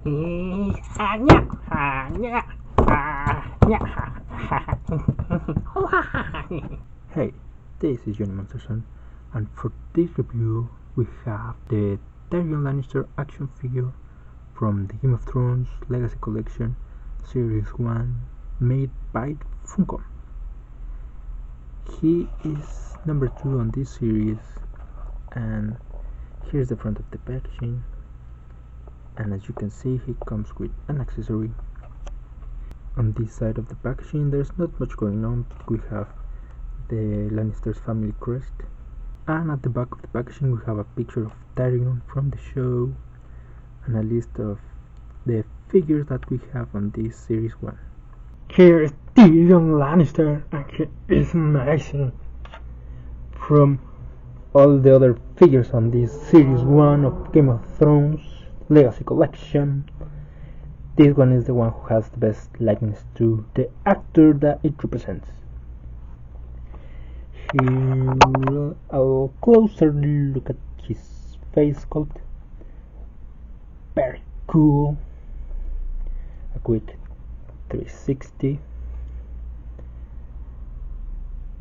Hey, this is Johnny Monsterson, and for this review we have the Tyrion Lannister action figure from the Game of Thrones Legacy Collection Series 1 made by Funko. He is number 2 on this series, and here's the front of the packaging, and as you can see he comes with an accessory. On this side of the packaging there's not much going on. We have the Lannister's family crest, and at the back of the packaging we have a picture of Tyrion from the show and a list of the figures that we have on this series 1. Here is Tyrion Lannister, and he is amazing. From all the other figures on this series 1 of Game of Thrones Legacy Collection, this one is the one who has the best likeness to the actor that it represents. Here, a closer look at his face sculpt. Very cool. A quick 360.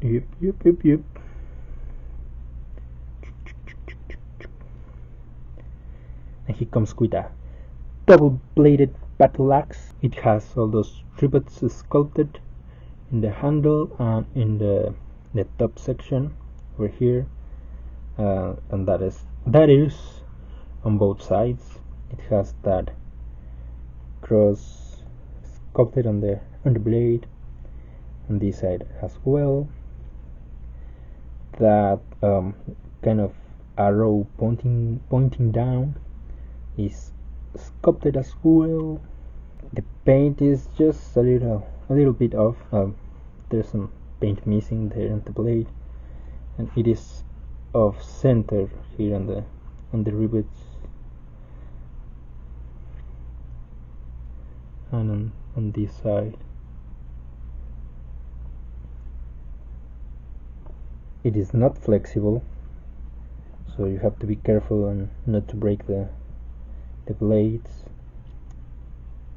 Yep. And he comes with a double-bladed battle axe. It has all those rivets sculpted in the handle and in the top section over here, and that is on both sides. It has that cross sculpted on the blade on this side as well. That kind of arrow pointing down is sculpted as well. The paint is just a little bit off. There's some paint missing there on the blade, and it is off center here on the rivets and on this side. It is not flexible, so you have to be careful and not to break the blades.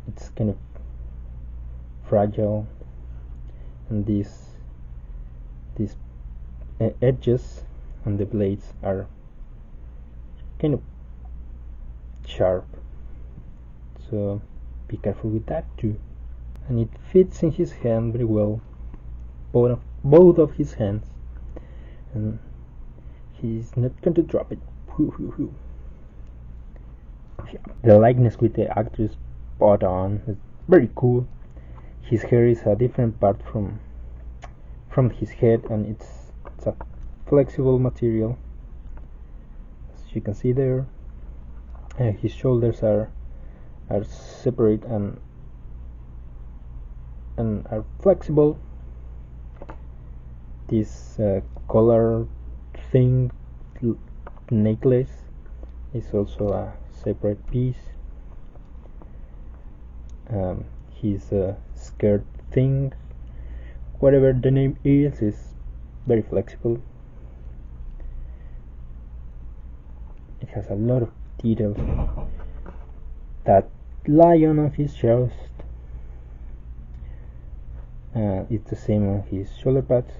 It's kind of fragile, and these edges on the blades are kind of sharp, so be careful with that too. And it fits in his hand very well, both of his hands, and he's not going to drop it. The likeness with the actor is spot on. It's very cool. His hair is a different part from his head, and it's a flexible material, as you can see there. His shoulders are separate and are flexible. This collar thing necklace is also a separate piece. His skirt thing, whatever the name is very flexible. It has a lot of details. That lion on his chest, it's the same on his shoulder pads,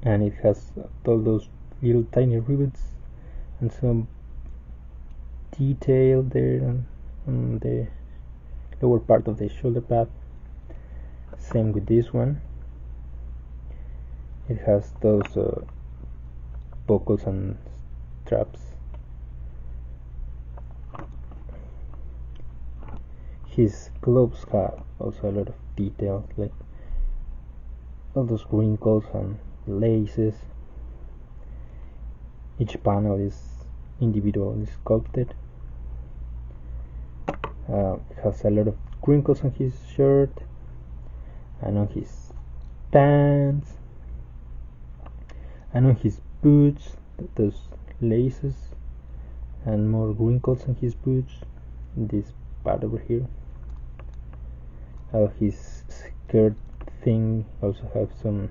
and it has all those little tiny rivets and some detail there on the lower part of the shoulder pad. Same with this one. It has those buckles and straps. His gloves have also a lot of details, like all those wrinkles and laces. Each panel is individually sculpted. It has a lot of wrinkles on his shirt and on his pants and on his boots, those laces and more wrinkles on his boots in this part over here. His skirt thing also have some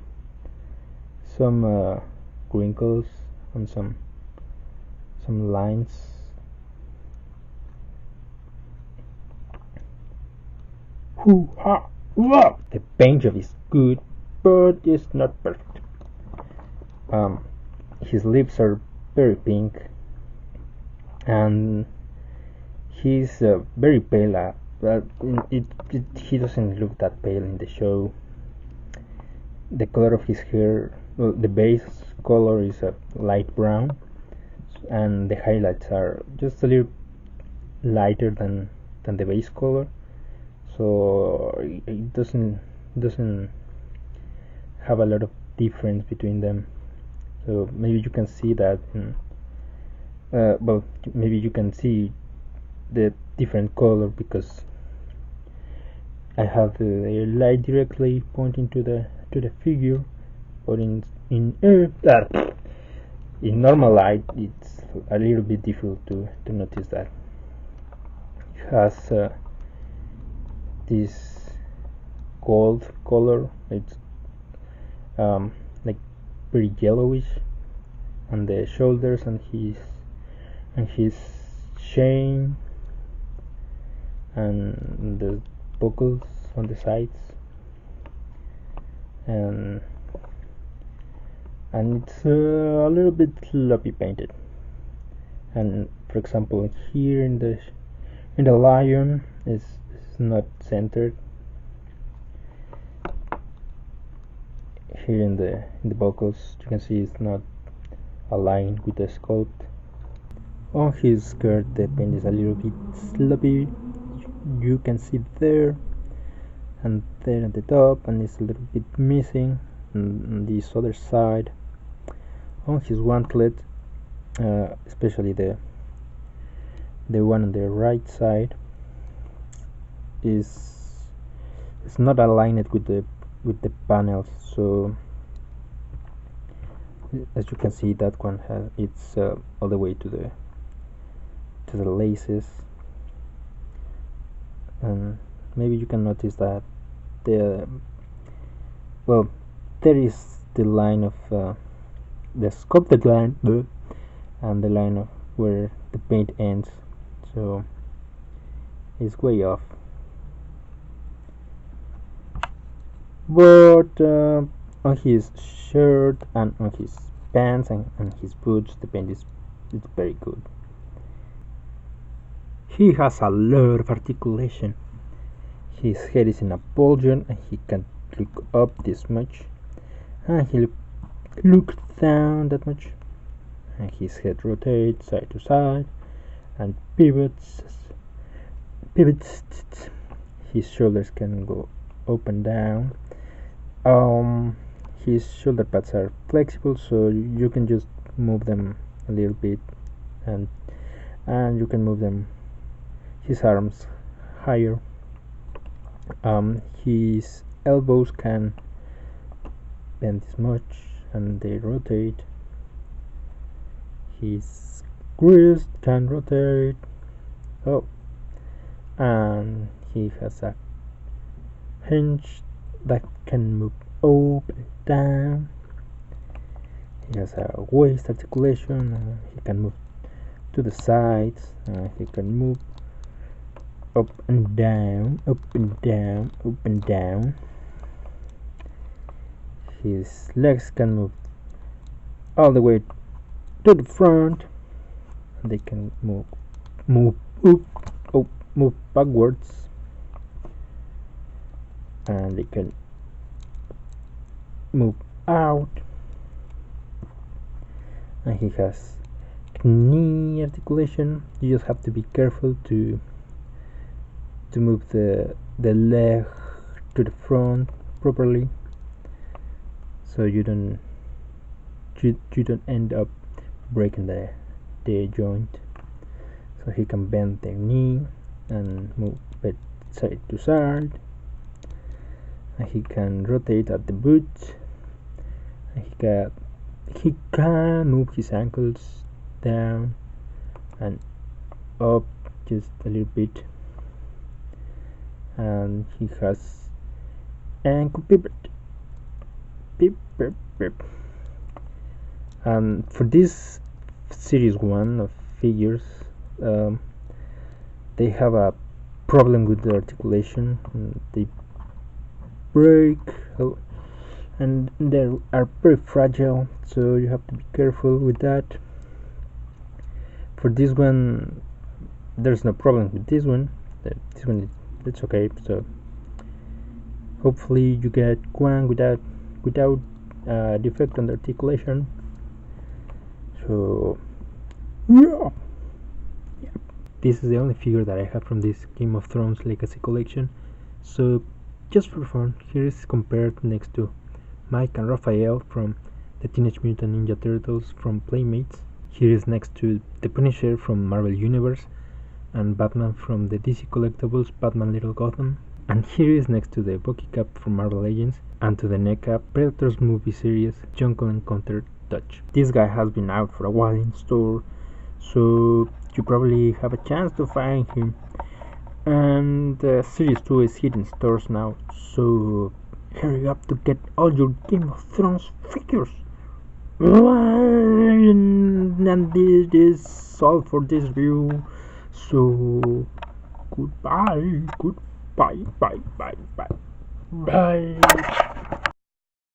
wrinkles and some lines hoo-ha, wah. The paint job is good, but it's not perfect. His lips are very pink, and he's very pale, but he doesn't look that pale in the show. The color of his hair, well, the base color is light brown, and the highlights are just a little lighter than the base color, so it doesn't have a lot of difference between them. So maybe you can see that well, maybe you can see the different color because I have the light directly pointing to the figure, but in normal light it's a little bit difficult to notice that. It has this gold color. It's like pretty yellowish on the shoulders and his chain and the buckles on the sides, and it's a little bit sloppy painted. And for example, here in the lion is not centered. Here in the buckles, you can see it's not aligned with the sculpt. On his skirt, the paint is a little bit sloppy. You can see there and there at the top, and it's a little bit missing on this other side. On his wantlet, especially the one on the right side, it's not aligned with the panels. So as you can see, that one it's all the way to the laces, and maybe you can notice that there is the line of the sculpted line and the line of where the paint ends, so it's way off. But on his shirt and on his pants and his boots, the paint is very good. He has a lot of articulation. His head is in a pauldron and he can look up this much, and he look down that much, and his head rotates side to side and pivots. His shoulders can go up and down. His shoulder pads are flexible, so you can just move them a little bit, and you can move them, his arms, higher. His elbows can bend this much and they rotate. His wrist can rotate. And he has a hinge that can move up and down. He has a waist articulation. He can move to the sides. He can move up and down, up and down, up and down. His legs can move all the way to the front, and they can move up, move backwards, and they can move out. And he has knee articulation. You just have to be careful to move the leg to the front properly, so you don't end up breaking the joint. So he can bend the knee and move it side to side, and he can rotate at the boot, and he can move his ankles down and up just a little bit, and he has ankle pivot. And for this series 1 of figures, they have a problem with the articulation. They break and they are very fragile, so you have to be careful with that. For this one, there's no problem with this one. This one it's okay. So hopefully you get one without defect on the articulation. So yeah. This is the only figure that I have from this Game of Thrones Legacy collection. So just for fun, here is compared next to Mike and Raphael from the Teenage Mutant Ninja Turtles from Playmates. Here is next to the Punisher from Marvel Universe and Batman from the DC Collectibles Batman Little Gotham. And here is next to the Bucky Cap from Marvel Legends and to the neck cap Predators movie series Jungle Encounter Dutch. This guy has been out for a while in store, so you probably have a chance to find him. And Series 2 is hitting stores now, so hurry up to get all your Game of Thrones figures. And this is all for this review. So goodbye, bye.